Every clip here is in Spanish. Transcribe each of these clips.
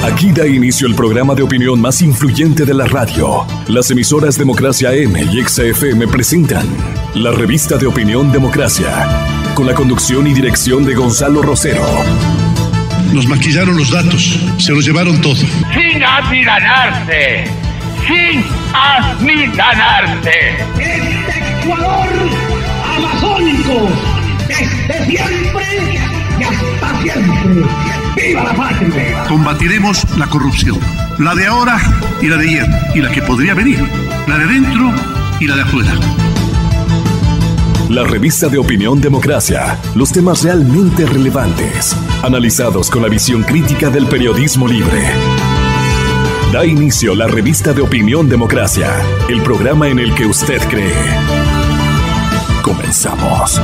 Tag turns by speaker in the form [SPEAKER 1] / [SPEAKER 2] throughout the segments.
[SPEAKER 1] Aquí da inicio el programa de opinión más influyente de la radio. Las emisoras Democracia M y XFM presentan la revista de opinión Democracia, con la conducción y dirección de Gonzalo Rosero.
[SPEAKER 2] Nos maquillaron los datos, se los llevaron todo.
[SPEAKER 3] Sin amilanarse, sin amilanarse.
[SPEAKER 4] Este Ecuador amazónico, desde siempre y hasta siempre. ¡Viva la patria!
[SPEAKER 2] Combatiremos la corrupción, la de ahora y la de ayer, y la que podría venir, la de dentro y la de afuera.
[SPEAKER 1] La revista de opinión Democracia, los temas realmente relevantes, analizados con la visión crítica del periodismo libre. Da inicio la revista de opinión Democracia, el programa en el que usted cree. Comenzamos.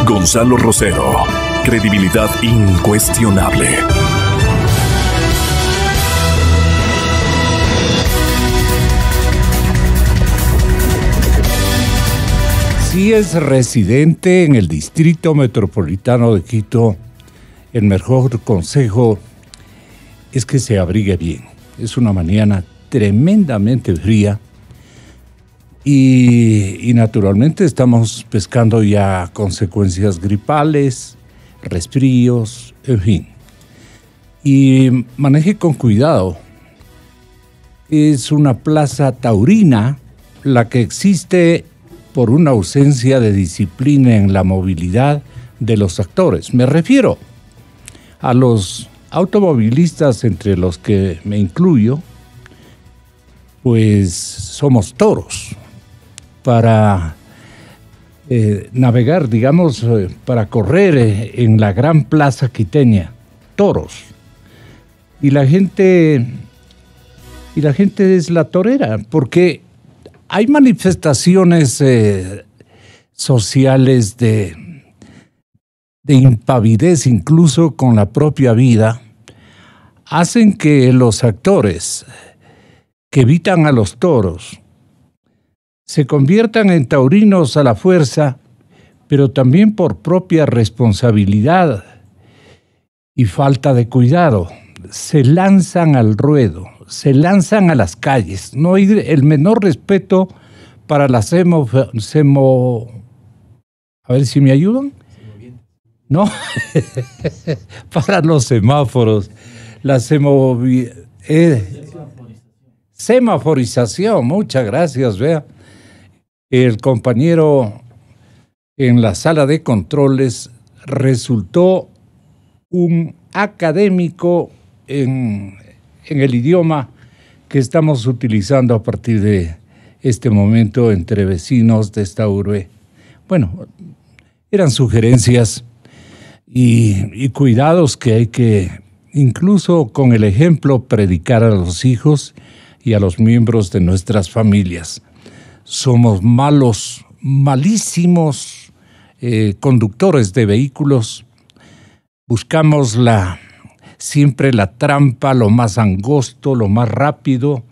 [SPEAKER 1] Gonzalo Rosero, credibilidad incuestionable.
[SPEAKER 5] Si es residente en el Distrito Metropolitano de Quito, el mejor consejo es que se abrigue bien. Es una mañana tremendamente fría y naturalmente estamos pescando ya consecuencias gripales, resfríos, en fin. Y maneje con cuidado. Es una plaza taurina la que existe por una ausencia de disciplina en la movilidad de los actores. Me refiero a los automovilistas, entre los que me incluyo, pues somos toros. Para navegar, digamos, para correr en la gran plaza quiteña, toros. Y la gente es la torera, porque hay manifestaciones sociales de impavidez, incluso con la propia vida, hacen que los actores que evitan a los toros se conviertan en taurinos a la fuerza, pero también por propia responsabilidad y falta de cuidado. Se lanzan al ruedo, se lanzan a las calles. No hay el menor respeto para las a ver si me ayudan. No, para los semáforos. La semaforización, muchas gracias, vea. El compañero en la sala de controles resultó un académico en el idioma que estamos utilizando a partir de este momento entre vecinos de esta urbe. Bueno, eran sugerencias y cuidados que hay que, incluso con el ejemplo, predicar a los hijos y a los miembros de nuestras familias. Somos malísimos conductores de vehículos. Buscamos siempre la trampa, lo más angosto, lo más rápido,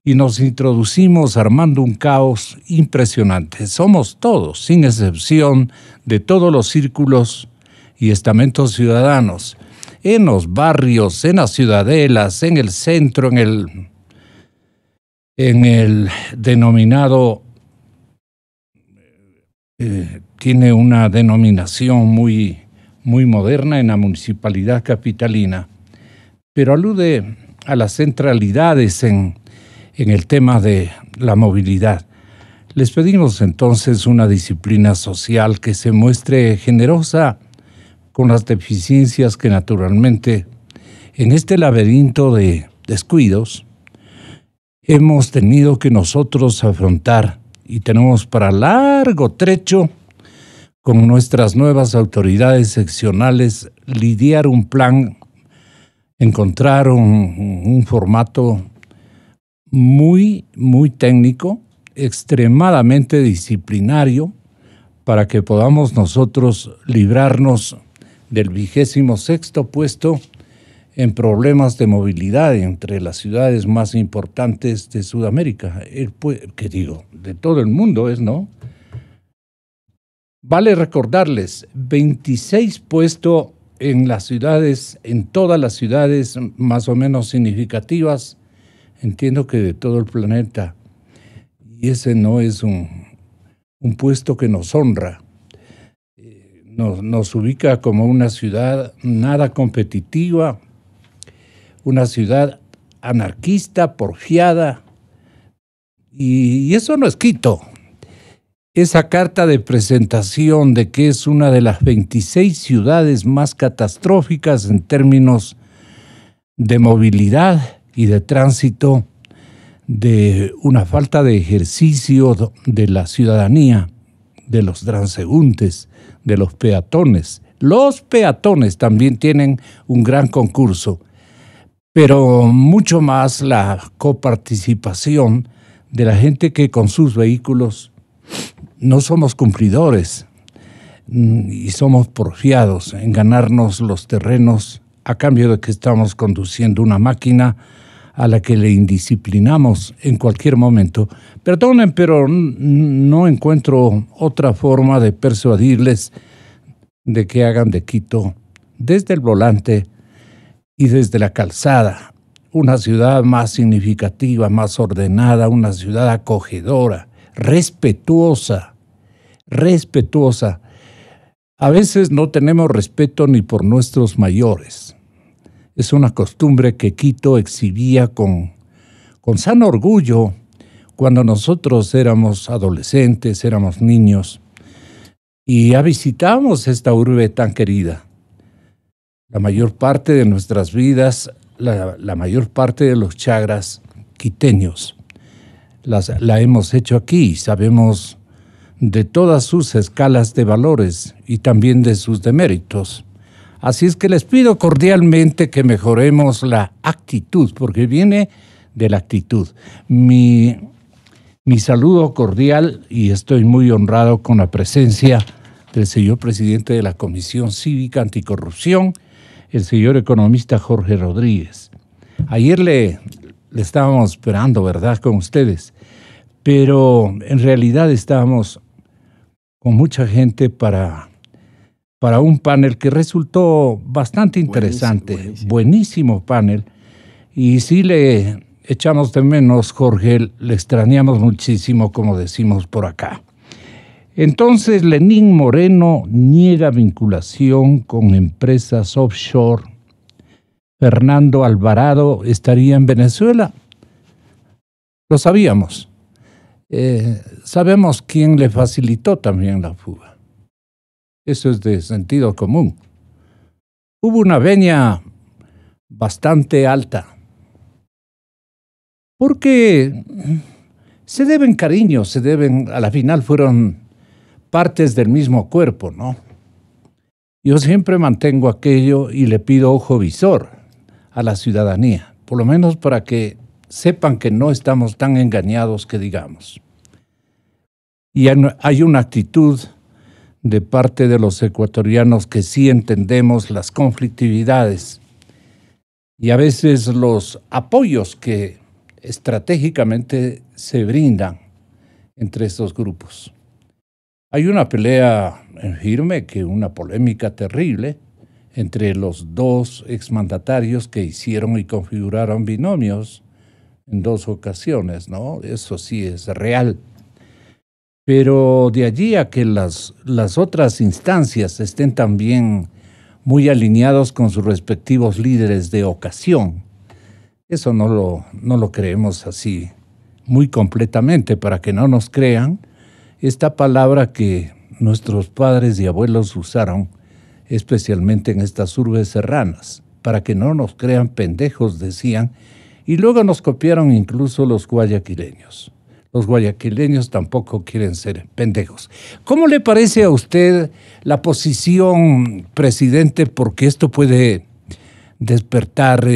[SPEAKER 5] y nos introducimos armando un caos impresionante. Somos todos, sin excepción, de todos los círculos y estamentos ciudadanos, en los barrios, en las ciudadelas, en el centro, en el denominado, tiene una denominación muy moderna en la municipalidad capitalina, pero alude a las centralidades en el tema de la movilidad. Les pedimos entonces una disciplina social que se muestre generosa con las deficiencias que naturalmente en este laberinto de descuidos hemos tenido que nosotros afrontar y tenemos para largo trecho con nuestras nuevas autoridades seccionales lidiar un plan, encontrar un formato muy técnico, extremadamente disciplinario, para que podamos nosotros librarnos del 26º puesto en problemas de movilidad entre las ciudades más importantes de Sudamérica, de todo el mundo es, ¿no? Vale recordarles, 26 puesto en las ciudades, en todas las ciudades más o menos significativas, entiendo que de todo el planeta, y ese no es un puesto que nos honra. Nos ubica como una ciudad nada competitiva, una ciudad anarquista, porfiada, y eso no es Quito. Esa carta de presentación de que es una de las 26 ciudades más catastróficas en términos de movilidad y de tránsito, de una falta de ejercicio de la ciudadanía, de los transeúntes, de los peatones. Los peatones también tienen un gran concurso, pero mucho más la coparticipación de la gente que con sus vehículos no somos cumplidores y somos porfiados en ganarnos los terrenos a cambio de que estamos conduciendo una máquina a la que le indisciplinamos en cualquier momento. Perdonen, pero no encuentro otra forma de persuadirles de que hagan de Quito, desde el volante y desde la calzada, una ciudad más significativa, más ordenada, una ciudad acogedora, respetuosa. A veces no tenemos respeto ni por nuestros mayores. Es una costumbre que Quito exhibía con sano orgullo cuando nosotros éramos adolescentes, éramos niños, y ya visitamos esta urbe tan querida. La mayor parte de nuestras vidas, la mayor parte de los chagras quiteños, la hemos hecho aquí y sabemos de todas sus escalas de valores y también de sus deméritos. Así es que les pido cordialmente que mejoremos la actitud, porque viene de la actitud. Mi saludo cordial, y estoy muy honrado con la presencia del señor presidente de la Comisión Cívica Anticorrupción, el señor economista Jorge Rodríguez. Ayer le estábamos esperando, ¿verdad?, con ustedes, pero en realidad estábamos con mucha gente para un panel que resultó bastante interesante, buenísimo panel, y sí le echamos de menos, Jorge, le extrañamos muchísimo, como decimos por acá. Entonces, Lenín Moreno niega vinculación con empresas offshore. Fernando Alvarado estaría en Venezuela. Lo sabíamos. Sabemos quién le facilitó también la fuga. Eso es de sentido común. Hubo una venia bastante alta, porque se deben cariños, a la final fueron partes del mismo cuerpo, ¿no? Yo siempre mantengo aquello y le pido ojo visor a la ciudadanía, por lo menos para que sepan que no estamos tan engañados que digamos. Y hay una actitud de parte de los ecuatorianos que sí entendemos las conflictividades y a veces los apoyos que estratégicamente se brindan entre estos grupos. Hay una pelea en firme, una polémica terrible entre los dos exmandatarios que hicieron y configuraron binomios en 2 ocasiones, ¿no? Eso sí es real. Pero de allí a que las otras instancias estén también muy alineados con sus respectivos líderes de ocasión, eso no lo creemos así muy completamente, para que no nos crean esta palabra que nuestros padres y abuelos usaron, especialmente en estas urbes serranas, para que no nos crean pendejos, decían, y luego nos copiaron incluso los guayaquileños. Los guayaquileños tampoco quieren ser pendejos. ¿Cómo le parece a usted la posición, presidente? Porque esto puede despertar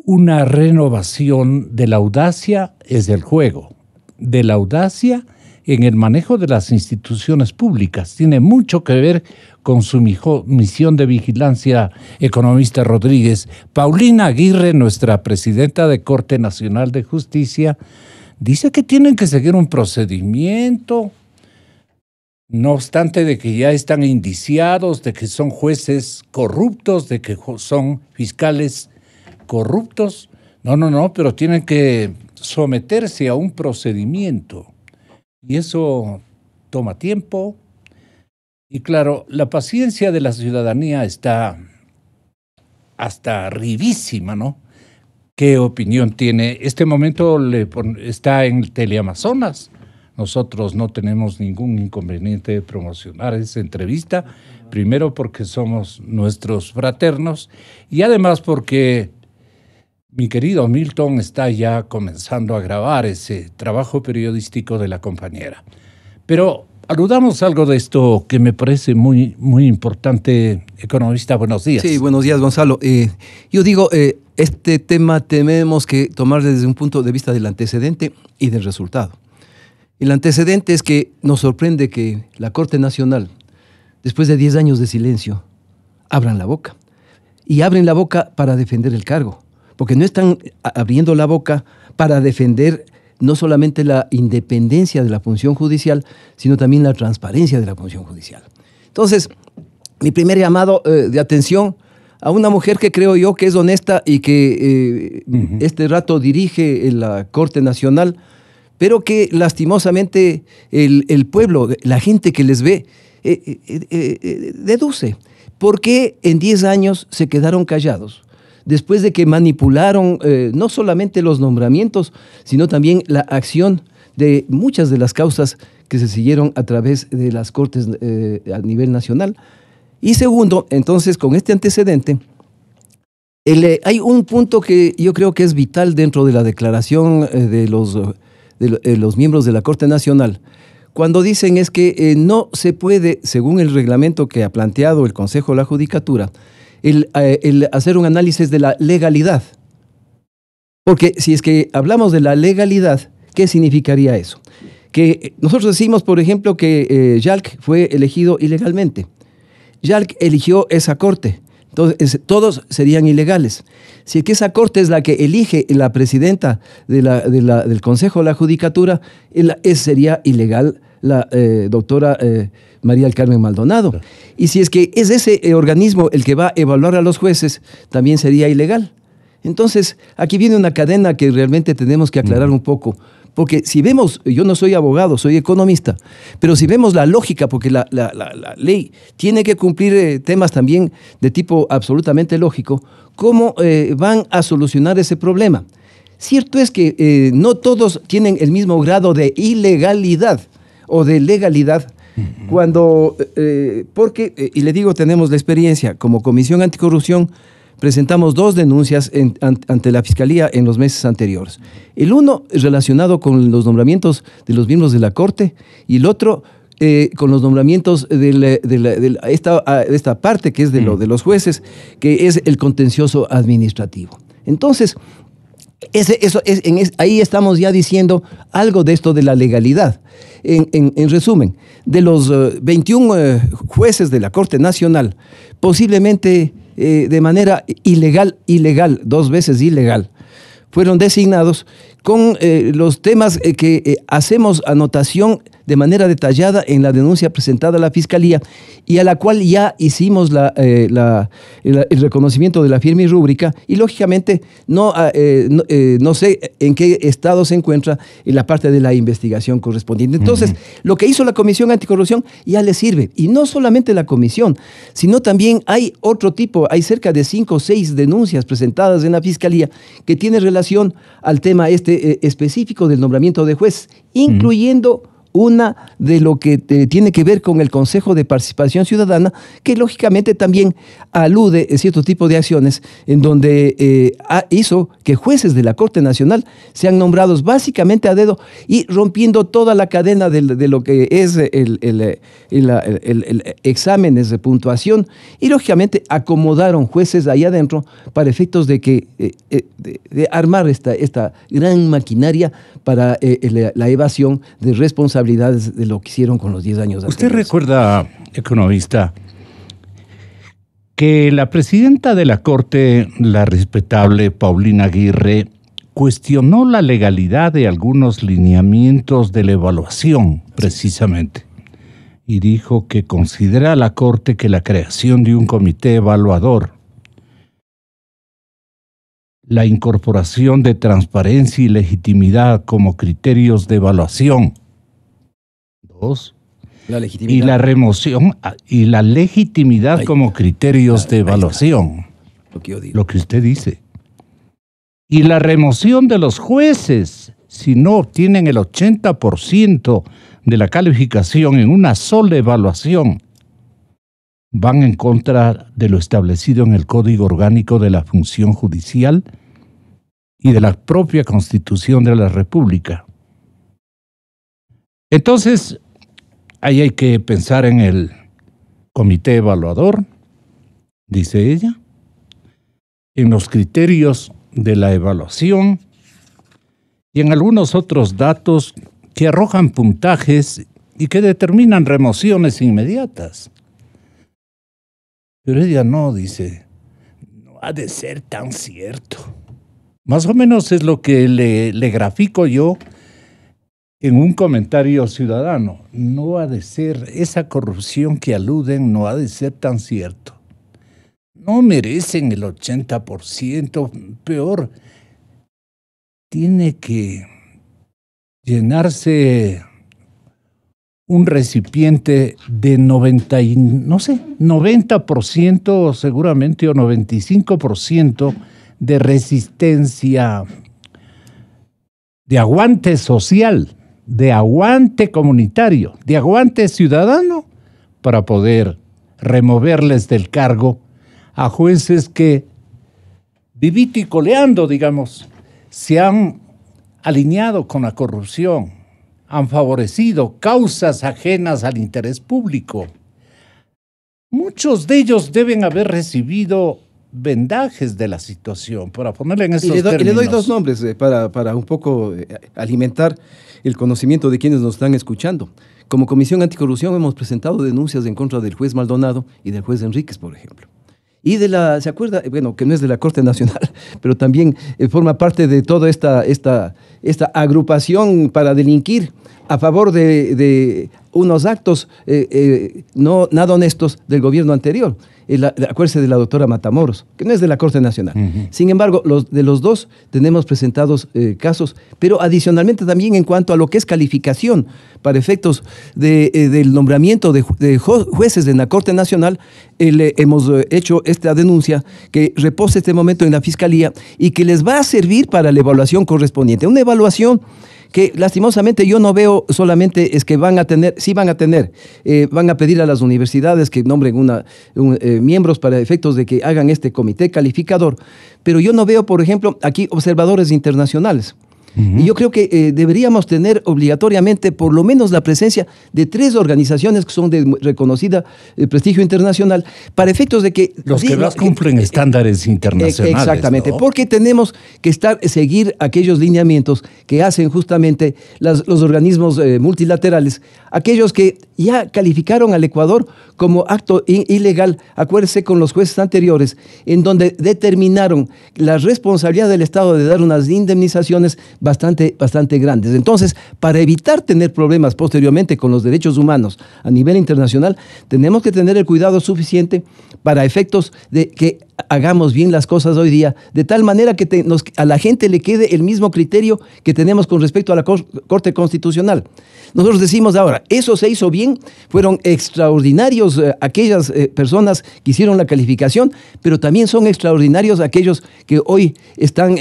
[SPEAKER 5] una renovación de la audacia es el juego, de la audacia en el manejo de las instituciones públicas. Tiene mucho que ver con su misión de vigilancia, economista Rodríguez. Paulina Aguirre, nuestra presidenta de Corte Nacional de Justicia, dice que tienen que seguir un procedimiento No obstante de que ya están indiciados, de que son jueces corruptos, de que son fiscales corruptos. No, pero tienen que someterse a un procedimiento. Y eso toma tiempo. Y claro, la paciencia de la ciudadanía está hasta arribísima, ¿no? ¿Qué opinión tiene? Este momento está en Teleamazonas. Nosotros no tenemos ningún inconveniente de promocionar esa entrevista, primero porque somos nuestros fraternos y además porque mi querido Milton está ya comenzando a grabar ese trabajo periodístico de la compañera. Pero aludamos algo de esto que me parece muy, muy importante. Economista, buenos días.
[SPEAKER 6] Sí, buenos días, Gonzalo. Yo digo, este tema tenemos que tomar desde un punto de vista del antecedente y del resultado. El antecedente es que nos sorprende que la Corte Nacional, después de 10 años de silencio, abran la boca. Y abren la boca para defender el cargo. Porque no están abriendo la boca para defender no solamente la independencia de la función judicial, sino también la transparencia de la función judicial. Entonces, mi primer llamado de atención a una mujer que creo yo que es honesta y que este rato dirige la Corte Nacional, pero que lastimosamente el pueblo, la gente que les ve, deduce. ¿Por qué en 10 años se quedaron callados? Después de que manipularon no solamente los nombramientos, sino también la acción de muchas de las causas que se siguieron a través de las Cortes a nivel nacional. Y segundo, entonces, con este antecedente, hay un punto que yo creo que es vital dentro de la declaración de los miembros de la Corte Nacional, cuando dicen es que no se puede, según el reglamento que ha planteado el Consejo de la Judicatura, el hacer un análisis de la legalidad. Porque si es que hablamos de la legalidad, ¿qué significaría eso? Que nosotros decimos, por ejemplo, que Yalc fue elegido ilegalmente. Yalc eligió esa corte. Entonces, todos serían ilegales. Si es que esa corte es la que elige la presidenta del Consejo de la Judicatura, sería ilegal la doctora María del Carmen Maldonado. Claro. Y si es que es ese organismo el que va a evaluar a los jueces, también sería ilegal. Entonces, aquí viene una cadena que realmente tenemos que aclarar un poco. Porque si vemos, yo no soy abogado, soy economista, pero si vemos la lógica, porque la ley tiene que cumplir temas también de tipo absolutamente lógico, ¿cómo van a solucionar ese problema? Cierto es que no todos tienen el mismo grado de ilegalidad o de legalidad, porque, y le digo, tenemos la experiencia, como Comisión Anticorrupción, presentamos 2 denuncias ante la Fiscalía en los meses anteriores. El uno relacionado con los nombramientos de los miembros de la Corte y el otro con los nombramientos de esta parte que es de los jueces, que es el contencioso administrativo. Entonces, ahí estamos ya diciendo algo de esto de la legalidad. En resumen, de los 21 jueces de la Corte Nacional, posiblemente de manera ilegal, 2 veces ilegal, fueron designados con los temas que hacemos anotación de manera detallada en la denuncia presentada a la Fiscalía y a la cual ya hicimos el reconocimiento de la firma y rúbrica y lógicamente no sé en qué estado se encuentra en la parte de la investigación correspondiente. Entonces, lo que hizo la Comisión Anticorrupción ya le sirve. Y no solamente la Comisión, sino también hay otro tipo, hay cerca de 5 o 6 denuncias presentadas en la Fiscalía que tienen relación al tema específico del nombramiento de juez, incluyendo una de lo que tiene que ver con el Consejo de Participación Ciudadana, que lógicamente también alude a cierto tipo de acciones en donde hizo que jueces de la Corte Nacional sean nombrados básicamente a dedo y rompiendo toda la cadena de lo que es el exámenes de puntuación y lógicamente acomodaron jueces ahí adentro para efectos de que de armar esta gran maquinaria para la evasión de responsabilidades de lo que hicieron con los 10 años anteriores.
[SPEAKER 5] ¿Usted recuerda, economista, que la presidenta de la Corte, la respetable Paulina Aguirre, cuestionó la legalidad de algunos lineamientos de la evaluación, precisamente? y dijo que considera la Corte que la creación de un comité evaluador, la incorporación de transparencia y legitimidad como criterios de evaluación. 2.
[SPEAKER 6] La legitimidad.
[SPEAKER 5] Y la remoción y la legitimidad como criterios de evaluación.
[SPEAKER 6] Lo que yo digo.
[SPEAKER 5] Lo que usted dice. Y la remoción de los jueces, si no obtienen el 80% de la calificación en una sola evaluación, van en contra de lo establecido en el Código Orgánico de la Función Judicial y de la propia Constitución de la República. Entonces, ahí hay que pensar en el comité evaluador, dice ella, en los criterios de la evaluación y en algunos otros datos que arrojan puntajes y que determinan remociones inmediatas. Pero ella no, dice, no ha de ser tan cierto. Más o menos es lo que le grafico yo en un comentario ciudadano. No ha de ser, esa corrupción que aluden no ha de ser tan cierto. No merecen el 80%, peor, tiene que llenarse un recipiente de 90% seguramente o 95% de resistencia, de aguante social, de aguante comunitario, de aguante ciudadano, para poder removerles del cargo a jueces que, vivito y coleando, digamos, se han alineado con la corrupción, han favorecido causas ajenas al interés público. Muchos de ellos deben haber recibido vendajes de la situación, para ponerle en esos términos.
[SPEAKER 6] Y le doy dos nombres para un poco alimentar el conocimiento de quienes nos están escuchando. Como Comisión Anticorrupción hemos presentado denuncias en contra del juez Maldonado y del juez Enríquez, por ejemplo. Y ¿se acuerda? Bueno, que no es de la Corte Nacional, pero también forma parte de toda esta agrupación para delinquir a favor de unos actos no nada honestos del gobierno anterior. Acuérdese de la doctora Matamoros, que no es de la Corte Nacional. Uh-huh. Sin embargo, de los dos tenemos presentados casos, pero adicionalmente también en cuanto a lo que es calificación para efectos del nombramiento de jueces de la Corte Nacional, hemos hecho esta denuncia que reposa este momento en la Fiscalía y que les va a servir para la evaluación correspondiente. Una evaluación que lastimosamente yo no veo solamente es que van a pedir a las universidades que nombren miembros para efectos de que hagan este comité calificador, pero yo no veo, por ejemplo, aquí observadores internacionales. Uh-huh. Y yo creo que deberíamos tener obligatoriamente por lo menos la presencia de 3 organizaciones que son de reconocida prestigio internacional para efectos de que...
[SPEAKER 5] Los que más cumplen estándares internacionales.
[SPEAKER 6] Exactamente,
[SPEAKER 5] ¿no?
[SPEAKER 6] Porque tenemos que seguir aquellos lineamientos que hacen justamente los organismos multilaterales, aquellos que ya calificaron al Ecuador como acto ilegal, acuérdese con los jueces anteriores, en donde determinaron la responsabilidad del Estado de dar unas indemnizaciones bastante grandes. Entonces, para evitar tener problemas posteriormente con los derechos humanos a nivel internacional, tenemos que tener el cuidado suficiente para efectos de que hagamos bien las cosas hoy día, de tal manera que a la gente le quede el mismo criterio que tenemos con respecto a la Corte Constitucional. Nosotros decimos ahora, eso se hizo bien, fueron extraordinarios aquellas personas que hicieron la calificación, pero también son extraordinarios aquellos que hoy están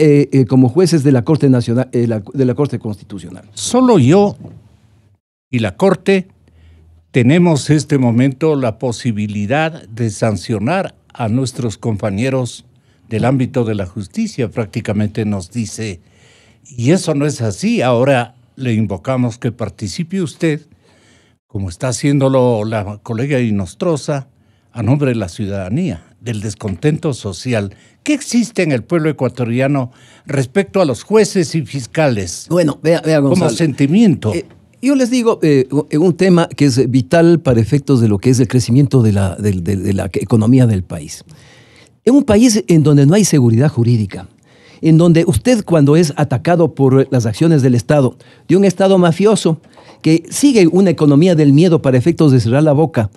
[SPEAKER 6] como jueces de la Corte Nacional, de la Corte Constitucional.
[SPEAKER 5] Solo yo y la Corte tenemos este momento la posibilidad de sancionar a nuestros compañeros del ámbito de la justicia, prácticamente nos dice, y eso no es así. Ahora le invocamos que participe usted, como está haciéndolo la colega Inostroza, a nombre de la ciudadanía, del descontento social que existe en el pueblo ecuatoriano respecto a los jueces y fiscales.
[SPEAKER 6] Bueno, vea Gonzalo,
[SPEAKER 5] como sentimiento.
[SPEAKER 6] Yo les digo un tema que es vital para efectos de lo que es el crecimiento de la economía del país. En un país en donde no hay seguridad jurídica, en donde usted cuando es atacado por las acciones del Estado, de un Estado mafioso, que sigue una economía del miedo para efectos de cerrar la boca,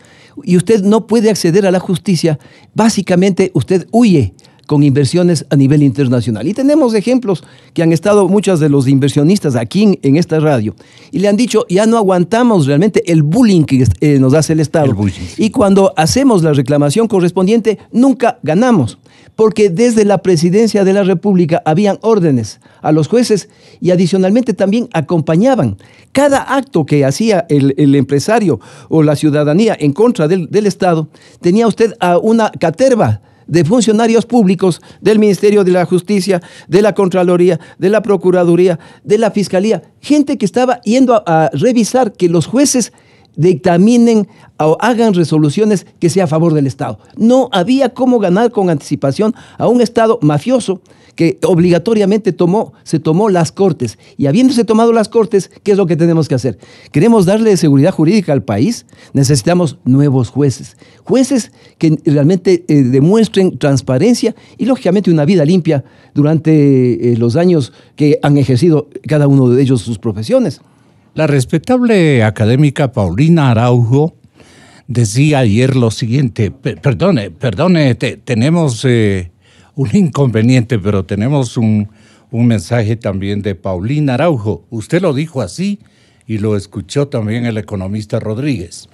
[SPEAKER 6] y usted no puede acceder a la justicia, básicamente usted huye con inversiones a nivel internacional. Y tenemos ejemplos que han estado muchos de los inversionistas aquí en esta radio y le han dicho, ya no aguantamos realmente el bullying que nos hace el Estado. Y cuando hacemos la reclamación correspondiente, nunca ganamos, porque desde la Presidencia de la República habían órdenes a los jueces y adicionalmente también acompañaban cada acto que hacía el empresario o la ciudadanía en contra del Estado. Tenía usted a una caterva de funcionarios públicos del Ministerio de la Justicia, de la Contraloría, de la Procuraduría, de la Fiscalía, gente que estaba yendo a revisar que los jueces dictaminen o hagan resoluciones que sea a favor del Estado. No había cómo ganar con anticipación a un Estado mafioso que obligatoriamente se tomó las Cortes. Y habiéndose tomado las Cortes, ¿qué es lo que tenemos que hacer? ¿Queremos darle seguridad jurídica al país? Necesitamos nuevos jueces. Jueces que realmente demuestren transparencia y, lógicamente, una vida limpia durante los años que han ejercido cada uno de ellos sus profesiones.
[SPEAKER 5] La respetable académica Paulina Araujo decía ayer lo siguiente. Perdone, tenemos un inconveniente, pero tenemos un mensaje también de Paulina Araujo. Usted lo dijo así y lo escuchó también el economista Rodríguez.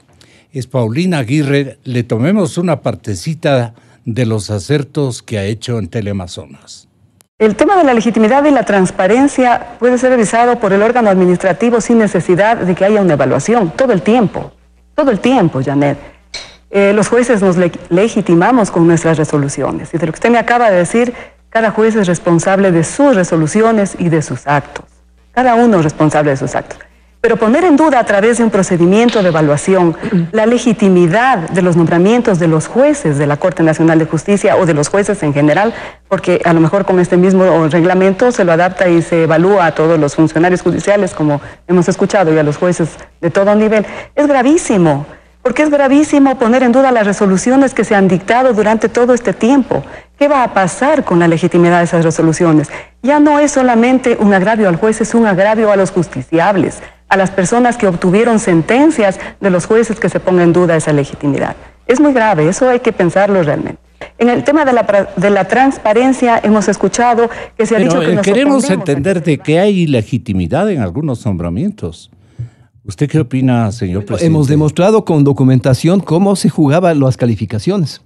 [SPEAKER 5] Es Paulina Aguirre. Le tomemos una partecita de los acertos que ha hecho en Teleamazonas.
[SPEAKER 7] El tema de la legitimidad y la transparencia puede ser revisado por el órgano administrativo sin necesidad de que haya una evaluación, todo el tiempo, Janet. Los jueces nos legitimamos con nuestras resoluciones. Y de lo que usted me acaba de decir, cada juez es responsable de sus resoluciones y de sus actos. Cada uno es responsable de sus actos. Pero poner en duda a través de un procedimiento de evaluación la legitimidad de los nombramientos de los jueces de la Corte Nacional de Justicia o de los jueces en general, porque a lo mejor con este mismo reglamento se lo adapta y se evalúa a todos los funcionarios judiciales, como hemos escuchado, y a los jueces de todo nivel, es gravísimo. Porque es gravísimo poner en duda las resoluciones que se han dictado durante todo este tiempo. ¿Qué va a pasar con la legitimidad de esas resoluciones? Ya no es solamente un agravio al juez, es un agravio a los justiciables, a las personas que obtuvieron sentencias de los jueces que se ponga en duda esa legitimidad. Es muy grave, eso hay que pensarlo realmente. En el tema de la transparencia hemos escuchado que se ha dicho que
[SPEAKER 5] queremos entender de que hay ilegitimidad en algunos nombramientos. ¿Usted qué opina, señor presidente?
[SPEAKER 6] Hemos demostrado con documentación cómo se jugaban las calificaciones.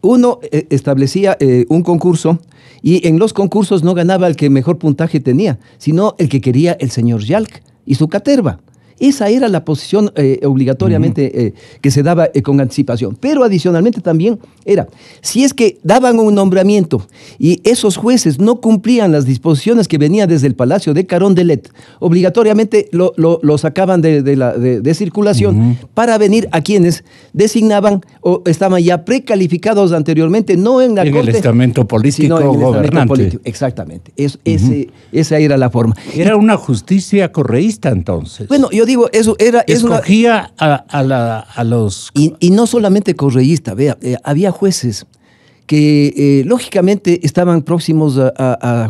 [SPEAKER 6] Uno establecía un concurso y en los concursos no ganaba el que mejor puntaje tenía, sino el que quería el señor Yalc y su caterva. Esa era la posición obligatoriamente que se daba con anticipación. Pero adicionalmente también era, si es que daban un nombramiento y esos jueces no cumplían las disposiciones que venían desde el Palacio de Carondelet, obligatoriamente lo sacaban de circulación para venir a quienes designaban o estaban ya precalificados anteriormente, no en la Corte.
[SPEAKER 5] En el estamento político
[SPEAKER 6] sino en el
[SPEAKER 5] gobernante.
[SPEAKER 6] Estamento político. Exactamente. Esa era la forma.
[SPEAKER 5] Era una justicia correísta entonces.
[SPEAKER 6] Bueno, yo digo, eso era...
[SPEAKER 5] Escogía a los...
[SPEAKER 6] Y no solamente correísta, vea, había jueces que lógicamente estaban próximos a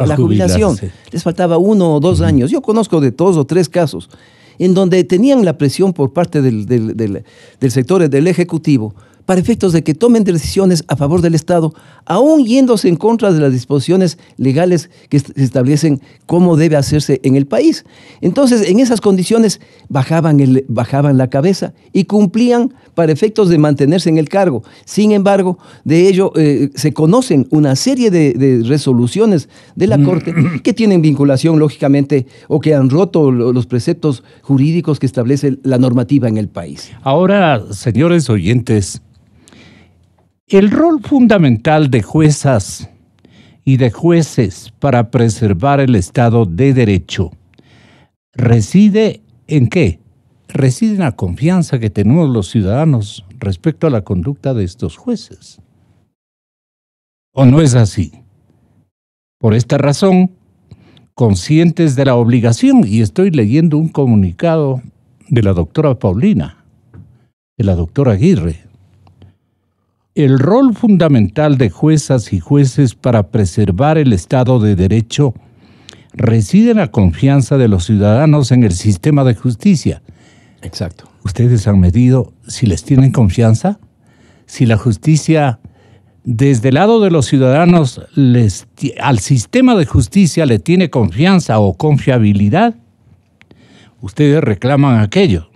[SPEAKER 6] la jubilación. Sí. Les faltaba 1 o 2 años. Yo conozco de 2 o 3 casos en donde tenían la presión por parte del sector del Ejecutivo para efectos de que tomen decisiones a favor del Estado, aún yéndose en contra de las disposiciones legales que se establecen cómo debe hacerse en el país. Entonces, en esas condiciones, bajaban la cabeza y cumplían para efectos de mantenerse en el cargo. Sin embargo, de ello se conocen una serie de resoluciones de la Corte que tienen vinculación, lógicamente, o que han roto los preceptos jurídicos que establece la normativa en el país.
[SPEAKER 5] Ahora, señores oyentes, el rol fundamental de juezas y de jueces para preservar el Estado de Derecho reside ¿en qué? Reside en la confianza que tenemos los ciudadanos respecto a la conducta de estos jueces. ¿O no es así? Por esta razón, conscientes de la obligación, y estoy leyendo un comunicado de la doctora Paulina, de la doctora Aguirre, el rol fundamental de juezas y jueces para preservar el Estado de Derecho reside en la confianza de los ciudadanos en el sistema de justicia.
[SPEAKER 6] Exacto.
[SPEAKER 5] ¿Ustedes han medido si les tienen confianza? Si la justicia, desde el lado de los ciudadanos, al sistema de justicia le tiene confianza o confiabilidad. Ustedes reclaman aquello.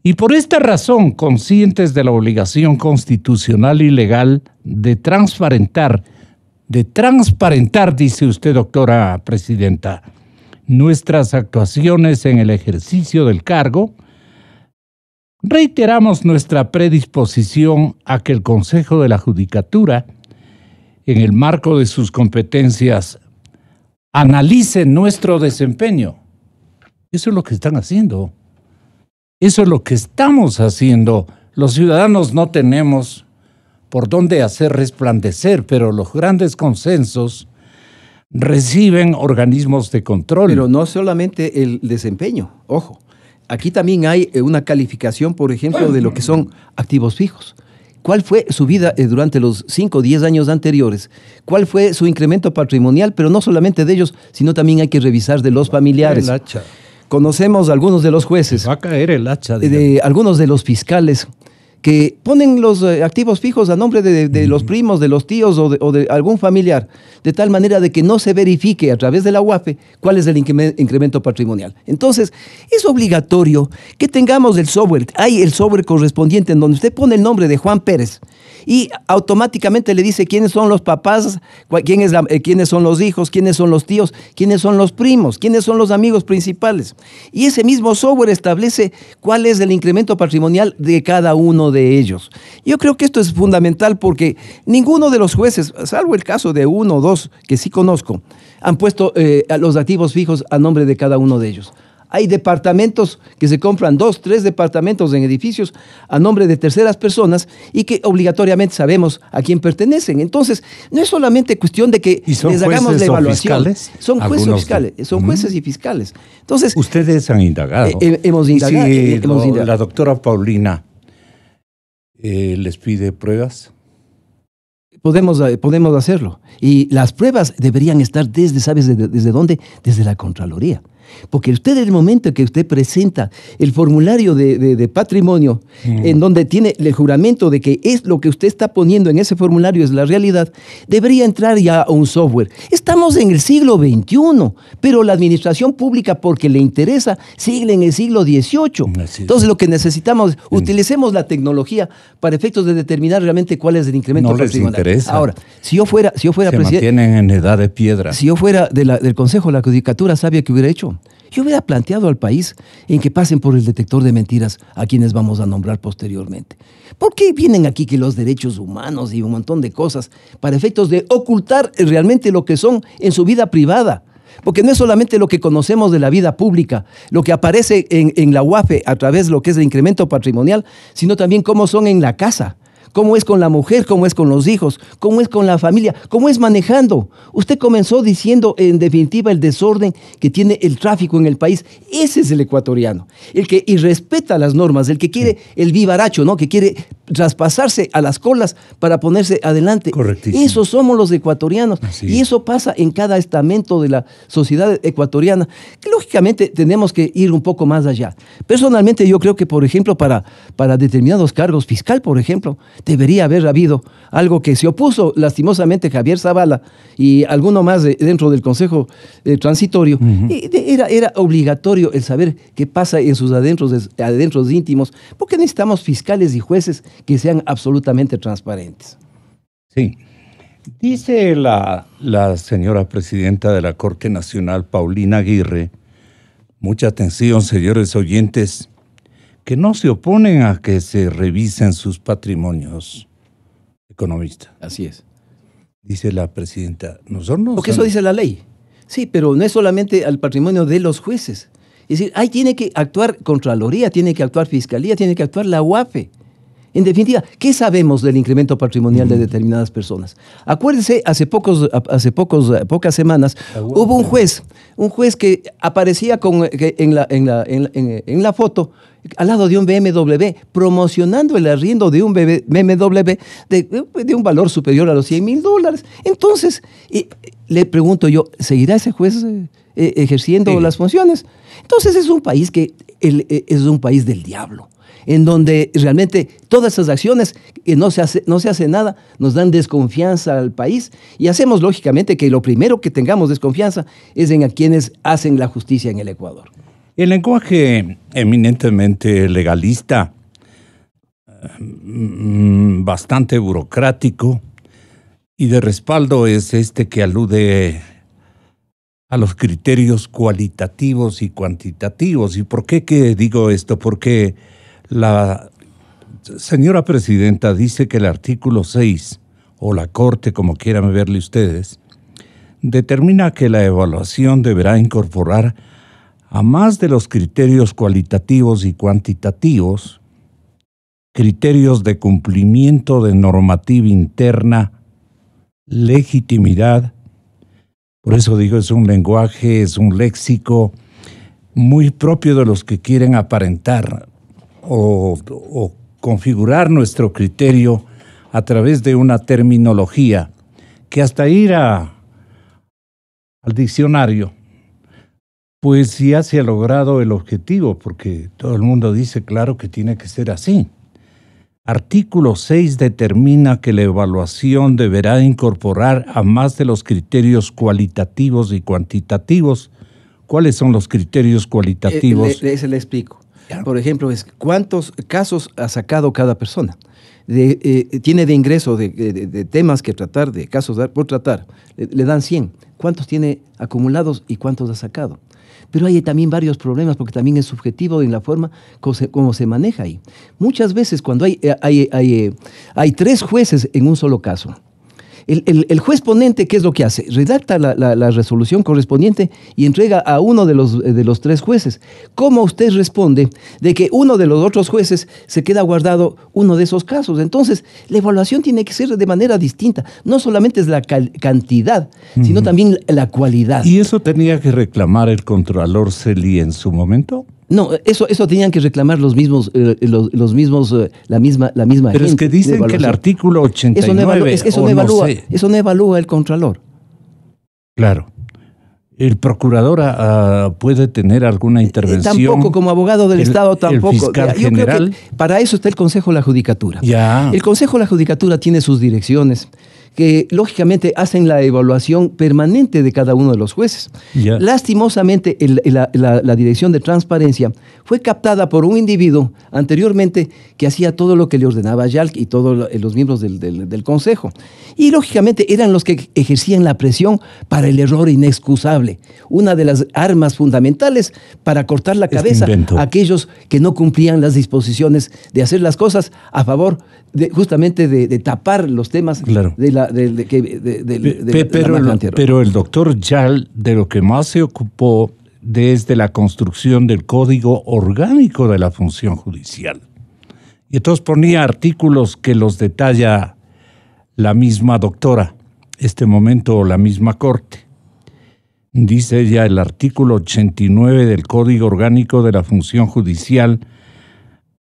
[SPEAKER 5] Y por esta razón, conscientes de la obligación constitucional y legal de transparentar, dice usted, doctora presidenta, nuestras actuaciones en el ejercicio del cargo, reiteramos nuestra predisposición a que el Consejo de la Judicatura, en el marco de sus competencias, analice nuestro desempeño. Eso es lo que están haciendo. Eso es lo que estamos haciendo. Los ciudadanos no tenemos por dónde hacer resplandecer, pero los grandes consensos reciben organismos de control.
[SPEAKER 6] Pero no solamente el desempeño, ojo. Aquí también hay una calificación, por ejemplo, de lo que son activos fijos. ¿Cuál fue su vida durante los 5 o 10 años anteriores? ¿Cuál fue su incremento patrimonial? Pero no solamente de ellos, sino también hay que revisar de los familiares. Conocemos a algunos de los jueces.
[SPEAKER 5] Va a caer el hacha.
[SPEAKER 6] De algunos de los fiscales que ponen los activos fijos a nombre de los primos, de los tíos o de algún familiar, de tal manera de que no se verifique a través de la UAFE cuál es el incremento patrimonial. Entonces, es obligatorio que tengamos el software. Hay el software correspondiente en donde usted pone el nombre de Juan Pérez y automáticamente le dice quiénes son los papás, quiénes son los hijos, quiénes son los tíos, quiénes son los primos, quiénes son los amigos principales. Y ese mismo software establece cuál es el incremento patrimonial de cada uno de ellos. Yo creo que esto es fundamental porque ninguno de los jueces, salvo el caso de 1 o 2 que sí conozco, han puesto los activos fijos a nombre de cada uno de ellos. Hay departamentos que se compran 2, 3 departamentos en edificios a nombre de terceras personas y que obligatoriamente sabemos a quién pertenecen. Entonces, no es solamente cuestión de que les hagamos la evaluación.
[SPEAKER 5] Fiscales?
[SPEAKER 6] Son jueces fiscales, son jueces y fiscales. Entonces,
[SPEAKER 5] ustedes han indagado.
[SPEAKER 6] Hemos indagado.
[SPEAKER 5] Sí, la doctora Paulina les pide pruebas.
[SPEAKER 6] Podemos hacerlo. Y las pruebas deberían estar ¿sabes desde dónde? Desde la Contraloría. Porque usted, en el momento que usted presenta el formulario de patrimonio, en donde tiene el juramento de que es lo que usted está poniendo en ese formulario es la realidad, debería entrar ya a un software. Estamos en el siglo XXI, pero la administración pública, porque le interesa, sigue en el siglo XVIII. Entonces, lo que necesitamos es utilicemos la tecnología para efectos de determinar realmente cuál es el incremento patrimonial.
[SPEAKER 5] No les interesa.
[SPEAKER 6] Ahora, si yo fuera presidente,
[SPEAKER 5] mantienen en edad de piedra.
[SPEAKER 6] Si yo fuera del Consejo de la Judicatura, ¿sabe qué hubiera hecho? Yo hubiera planteado al país en que pasen por el detector de mentiras a quienes vamos a nombrar posteriormente. ¿Por qué vienen aquí que los derechos humanos y un montón de cosas para efectos de ocultar realmente lo que son en su vida privada? Porque no es solamente lo que conocemos de la vida pública, lo que aparece en la UAFE a través de lo que es el incremento patrimonial, sino también cómo son en la casa. Cómo es con la mujer, cómo es con los hijos, cómo es con la familia, cómo es manejando. Usted comenzó diciendo, en definitiva, el desorden que tiene el tráfico en el país. Ese es el ecuatoriano, el que irrespeta las normas, el que quiere el vivaracho, ¿no? Que quiere traspasarse a las colas para ponerse adelante.
[SPEAKER 5] Correctísimo.
[SPEAKER 6] Esos somos los ecuatorianos. Y eso pasa en cada estamento de la sociedad ecuatoriana, que lógicamente tenemos que ir un poco más allá. Personalmente yo creo que, por ejemplo, para determinados cargos, fiscal, por ejemplo, debería haber habido algo que se opuso lastimosamente Javier Zavala y alguno más dentro del Consejo Transitorio. Era obligatorio el saber qué pasa en sus adentros íntimos, porque necesitamos fiscales y jueces que sean absolutamente transparentes.
[SPEAKER 5] Sí. Dice la señora presidenta de la Corte Nacional, Paulina Aguirre, mucha atención, señores oyentes, que no se oponen a que se revisen sus patrimonios, economista.
[SPEAKER 6] Así es.
[SPEAKER 5] Dice la presidenta. Nosotros
[SPEAKER 6] porque eso dice la ley. Sí, pero no es solamente al patrimonio de los jueces. Es decir, ahí tiene que actuar Contraloría, tiene que actuar Fiscalía, tiene que actuar la UAFE. En definitiva, ¿qué sabemos del incremento patrimonial de determinadas personas? Acuérdese, hace pocas semanas, hubo un juez que aparecía en la foto al lado de un BMW, promocionando el arriendo de un BMW de un valor superior a los $100,000. Entonces, le pregunto yo, ¿seguirá ese juez ejerciendo las funciones? Entonces es un país es un país del diablo, en donde realmente todas esas acciones que no se hace nada, nos dan desconfianza al país, y hacemos lógicamente que lo primero que tengamos desconfianza es en a quienes hacen la justicia en el Ecuador.
[SPEAKER 5] El lenguaje eminentemente legalista, bastante burocrático y de respaldo, es este que alude a los criterios cualitativos y cuantitativos. ¿Y por qué digo esto? Porque la señora presidenta dice que el artículo 6, o la Corte, como quieran verle ustedes, determina que la evaluación deberá incorporar, a más de los criterios cualitativos y cuantitativos, criterios de cumplimiento de normativa interna, legitimidad. Por eso digo, es un lenguaje, es un léxico muy propio de los que quieren aparentar o configurar nuestro criterio a través de una terminología que hasta ir al diccionario, pues ya se ha logrado el objetivo, porque todo el mundo dice, claro, que tiene que ser así. Artículo 6 determina que la evaluación deberá incorporar, a más de los criterios cualitativos y cuantitativos. ¿Cuáles son los criterios cualitativos?
[SPEAKER 6] Se le explico. Por ejemplo, ¿cuántos casos ha sacado cada persona? Tiene de ingreso de temas que tratar, de casos por tratar, le dan 100. ¿Cuántos tiene acumulados y cuántos ha sacado? Pero hay también varios problemas, porque también es subjetivo en la forma como se maneja ahí. Muchas veces cuando hay 3 jueces en un solo caso, el juez ponente, ¿qué es lo que hace? Redacta la resolución correspondiente y entrega a uno de los 3 jueces. ¿Cómo usted responde de que uno de los otros jueces se queda guardado uno de esos casos? Entonces, la evaluación tiene que ser de manera distinta. No solamente es la cantidad, sino también la cualidad.
[SPEAKER 5] ¿Y eso tenía que reclamar el Contralor Celi en su momento?
[SPEAKER 6] No, eso tenían que reclamar los mismos, la misma
[SPEAKER 5] Pero es que dicen que el artículo 89...
[SPEAKER 6] Eso no evalúa el Contralor.
[SPEAKER 5] Claro. ¿El procurador puede tener alguna intervención?
[SPEAKER 6] Tampoco, como abogado del Estado, tampoco.
[SPEAKER 5] ¿El fiscal general?
[SPEAKER 6] Creo que para eso está el Consejo de la Judicatura.
[SPEAKER 5] Ya.
[SPEAKER 6] El Consejo de la Judicatura tiene sus direcciones, que lógicamente hacen la evaluación permanente de cada uno de los jueces.
[SPEAKER 5] Yeah.
[SPEAKER 6] Lastimosamente, la Dirección de Transparencia fue captada por un individuo anteriormente que hacía todo lo que le ordenaba Yalc y todos los miembros del Consejo. Y lógicamente eran los que ejercían la presión para el error inexcusable. Una de las armas fundamentales para cortar la cabeza a aquellos que no cumplían las disposiciones de hacer las cosas a favor justamente de tapar los temas.
[SPEAKER 5] Claro. Pero el doctor Yal, de lo que más se ocupó desde la construcción del Código Orgánico de la Función Judicial. Y entonces ponía artículos que los detalla la misma doctora, la misma Corte. Dice ella, el artículo 89 del Código Orgánico de la Función Judicial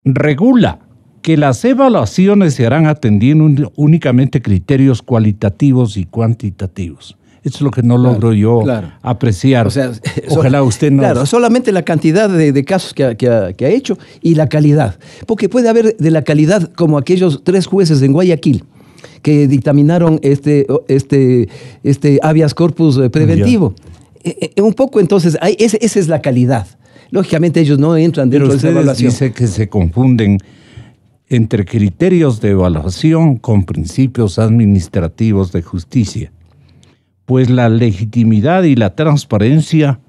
[SPEAKER 5] regula que las evaluaciones se harán atendiendo únicamente criterios cualitativos y cuantitativos. Eso es lo que no logro yo apreciar.
[SPEAKER 6] O sea,
[SPEAKER 5] ojalá usted no...
[SPEAKER 6] Claro, solamente la cantidad de casos que ha hecho y la calidad. Porque puede haber de la calidad como aquellos 3 jueces en Guayaquil que dictaminaron este habeas corpus preventivo. Un poco entonces, esa es la calidad. Lógicamente ellos no entran dentro de esa evaluación.
[SPEAKER 5] Dice que se confunden entre criterios de evaluación con principios administrativos de justicia. Pues la legitimidad y la transparencia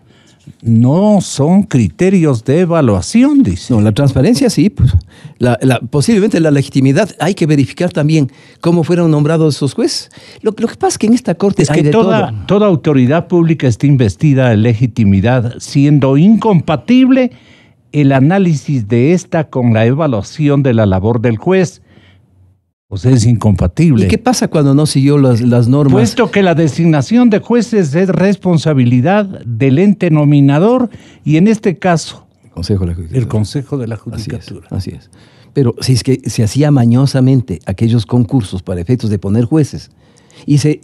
[SPEAKER 5] no son criterios de evaluación, dice.
[SPEAKER 6] No, la transparencia sí. Pues. Posiblemente la legitimidad hay que verificar también cómo fueron nombrados esos jueces. Lo que pasa es que en esta Corte hay de todo.
[SPEAKER 5] Toda autoridad pública está investida en legitimidad, siendo incompatible el análisis de esta con la evaluación de la labor del juez, O sea, es incompatible.
[SPEAKER 6] ¿Y qué pasa cuando no siguió las normas?
[SPEAKER 5] Puesto que la designación de jueces es responsabilidad del ente nominador y en este caso el Consejo de la Judicatura.
[SPEAKER 6] Así es. Pero si es que se hacía mañosamente aquellos concursos para efectos de poner jueces y se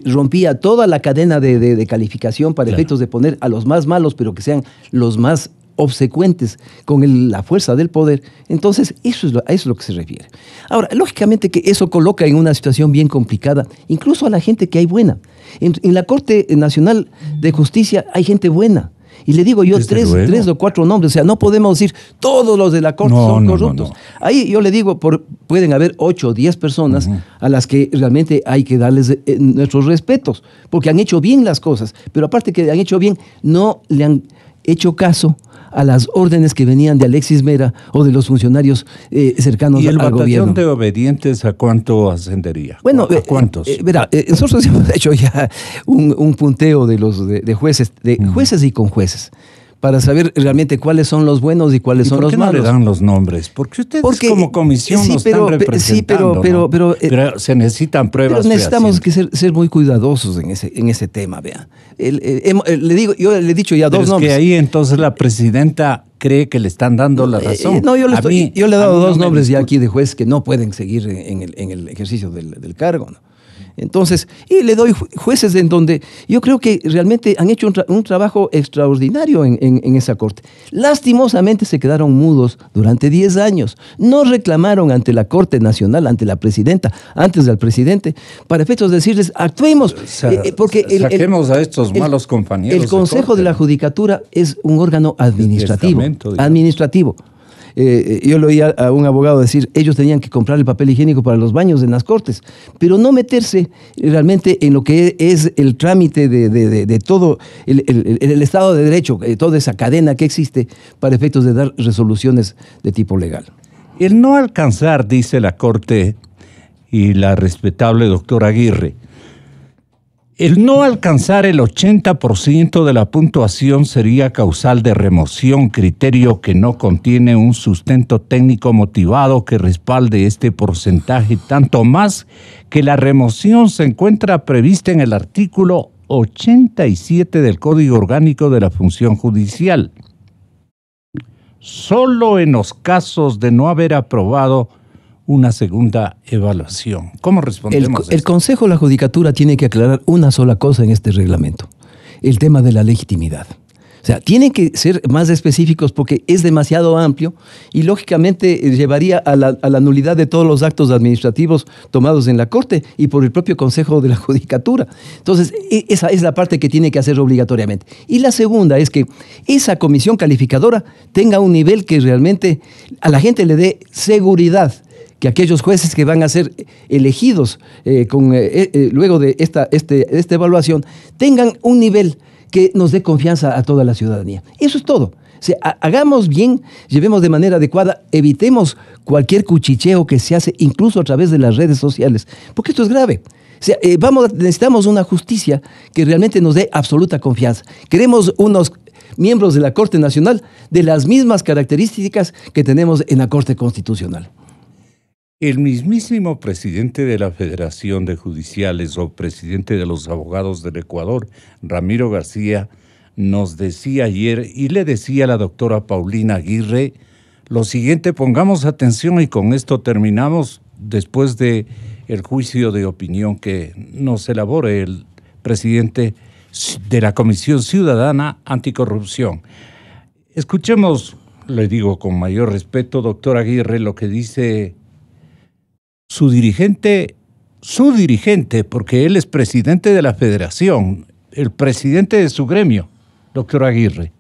[SPEAKER 6] rompía toda la cadena de calificación para efectos de poner a los más malos, pero que sean los más obsecuentes con la fuerza del poder, entonces a eso es lo que se refiere. Ahora, lógicamente que eso coloca en una situación bien complicada, incluso a la gente que hay buena. En la Corte Nacional de Justicia hay gente buena. Y le digo yo tres o cuatro nombres, o sea, no podemos decir todos los de la Corte son corruptos. No. Ahí yo le digo, pueden haber 8 o 10 personas a las que realmente hay que darles nuestros respetos, porque han hecho bien las cosas, pero aparte que han hecho bien, no le han hecho caso a las órdenes que venían de Alexis Mera o de los funcionarios cercanos al gobierno. ¿Y el batallón
[SPEAKER 5] de obedientes a cuánto ascendería?
[SPEAKER 6] Bueno,
[SPEAKER 5] ¿a cuántos?
[SPEAKER 6] Verá, nosotros hemos hecho ya un punteo de jueces, jueces y conjueces, para saber realmente cuáles son los buenos y cuáles son los malos.
[SPEAKER 5] ¿Por qué no le dan los nombres? Porque ustedes como comisión nos están representando. Pero se necesitan pruebas.
[SPEAKER 6] Pero necesitamos que ser muy cuidadosos en ese tema, vea. Yo le he dicho ya dos nombres.
[SPEAKER 5] Es que ahí entonces la presidenta cree que le están dando la razón.
[SPEAKER 6] No, yo le he dado dos nombres ya aquí de jueces que no pueden seguir en el ejercicio del cargo, ¿no? Entonces, y le doy jueces en donde yo creo que realmente han hecho un trabajo extraordinario en esa corte. Lastimosamente se quedaron mudos durante 10 años. No reclamaron ante la Corte Nacional, ante la presidenta, antes del presidente, para efectos de decirles, actuemos. Porque
[SPEAKER 5] saquemos a estos malos compañeros.
[SPEAKER 6] El Consejo de la Judicatura es un órgano administrativo. Yo le oía a un abogado decir, ellos tenían que comprar el papel higiénico para los baños en las cortes, pero no meterse realmente en lo que es el trámite de todo el Estado de Derecho, toda esa cadena que existe para efectos de dar resoluciones de tipo legal.
[SPEAKER 5] El no alcanzar, dice la Corte y la respetable doctora Aguirre, el no alcanzar el 80% de la puntuación sería causal de remoción, criterio que no contiene un sustento técnico motivado que respalde este porcentaje, tanto más que la remoción se encuentra prevista en el artículo 87 del Código Orgánico de la Función Judicial. Solo en los casos de no haber aprobado una segunda evaluación. ¿Cómo respondemos a esto?
[SPEAKER 6] El Consejo de la Judicatura tiene que aclarar una sola cosa en este reglamento, el tema de la legitimidad. O sea, tienen que ser más específicos porque es demasiado amplio y lógicamente llevaría a la nulidad de todos los actos administrativos tomados en la Corte y por el propio Consejo de la Judicatura. Entonces, esa es la parte que tiene que hacer obligatoriamente. Y la segunda es que esa comisión calificadora tenga un nivel que realmente a la gente le dé seguridad, que aquellos jueces que van a ser elegidos luego de esta evaluación tengan un nivel que nos dé confianza a toda la ciudadanía. Eso es todo. O sea, hagamos bien, llevemos de manera adecuada, evitemos cualquier cuchicheo que se hace incluso a través de las redes sociales, porque esto es grave. O sea, necesitamos una justicia que realmente nos dé absoluta confianza. Queremos unos miembros de la Corte Nacional de las mismas características que tenemos en la Corte Constitucional.
[SPEAKER 5] El mismísimo presidente de la Federación de Judiciales o presidente de los abogados del Ecuador, Ramiro García, nos decía ayer y le decía a la doctora Paulina Aguirre lo siguiente, pongamos atención y con esto terminamos después de el juicio de opinión que nos elabore el presidente de la Comisión Ciudadana Anticorrupción. Escuchemos, le digo con mayor respeto, doctora Aguirre, lo que dice su dirigente, porque él es presidente de la federación, el presidente de su gremio, doctor Aguirre.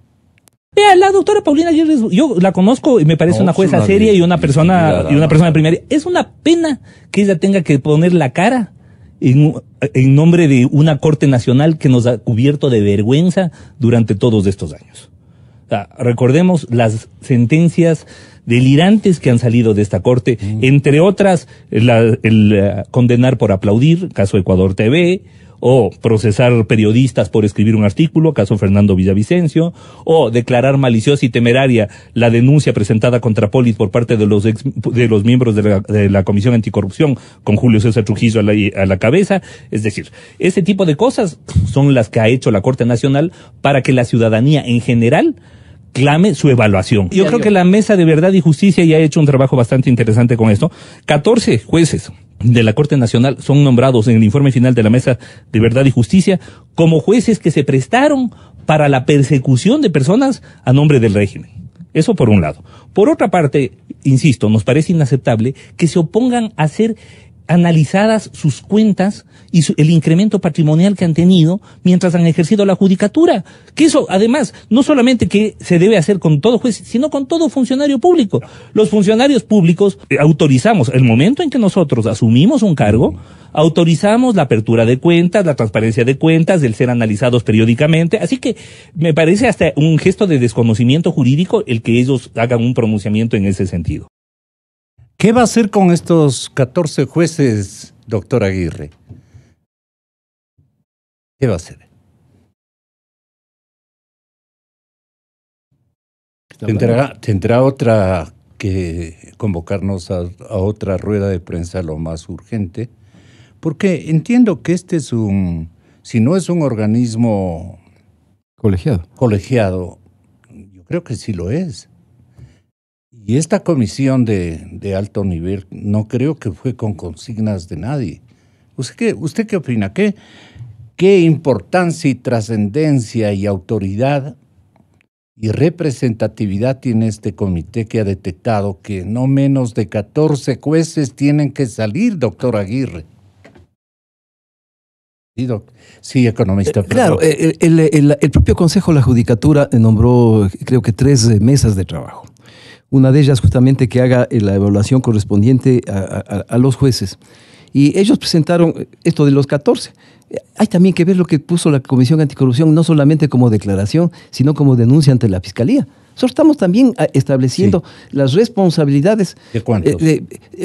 [SPEAKER 8] La doctora Paulina Aguirre, yo la conozco y me parece una jueza seria y una persona de primera. Es una pena que ella tenga que poner la cara en nombre de una Corte Nacional que nos ha cubierto de vergüenza durante todos estos años. O sea, recordemos las sentencias delirantes que han salido de esta Corte, entre otras el condenar por aplaudir, caso Ecuador TV, o procesar periodistas por escribir un artículo, caso Fernando Villavicencio, o declarar maliciosa y temeraria la denuncia presentada contra Polis por parte de los miembros de la Comisión Anticorrupción, con Julio César Trujillo a la cabeza. Es decir, ese tipo de cosas son las que ha hecho la Corte Nacional para que la ciudadanía en general clame su evaluación. Yo creo que la Mesa de Verdad y Justicia ya ha hecho un trabajo bastante interesante con esto. 14 jueces de la Corte Nacional son nombrados en el informe final de la Mesa de Verdad y Justicia como jueces que se prestaron para la persecución de personas a nombre del régimen. Eso por un lado. Por otra parte, insisto, nos parece inaceptable que se opongan a ser analizadas sus cuentas y el incremento patrimonial que han tenido mientras han ejercido la judicatura. Que eso, además, no solamente que se debe hacer con todo juez, sino con todo funcionario público. Los funcionarios públicos autorizamos, el momento en que nosotros asumimos un cargo, autorizamos la apertura de cuentas, la transparencia de cuentas, el ser analizados periódicamente. Así que me parece hasta un gesto de desconocimiento jurídico el que ellos hagan un pronunciamiento en ese sentido.
[SPEAKER 5] ¿Qué va a hacer con estos 14 jueces, doctor Aguirre? ¿Qué va a hacer? ¿Tendrá otra que convocarnos a otra rueda de prensa lo más urgente? Porque entiendo que este es si no es un organismo colegiado, yo creo que sí lo es. Y esta comisión de alto nivel no creo que fue con consignas de nadie. ¿Usted qué opina? ¿Qué importancia y trascendencia y autoridad y representatividad tiene este comité que ha detectado que no menos de 14 jueces tienen que salir, doctor Aguirre? Sí, economista.
[SPEAKER 6] Claro, el propio Consejo de la Judicatura nombró, creo que 3 mesas de trabajo. Una de ellas justamente que haga la evaluación correspondiente a los jueces. Y ellos presentaron esto de los 14. Hay también que ver lo que puso la Comisión Anticorrupción, no solamente como declaración, sino como denuncia ante la Fiscalía. Nosotros estamos también estableciendo las responsabilidades.
[SPEAKER 5] ¿De cuántos?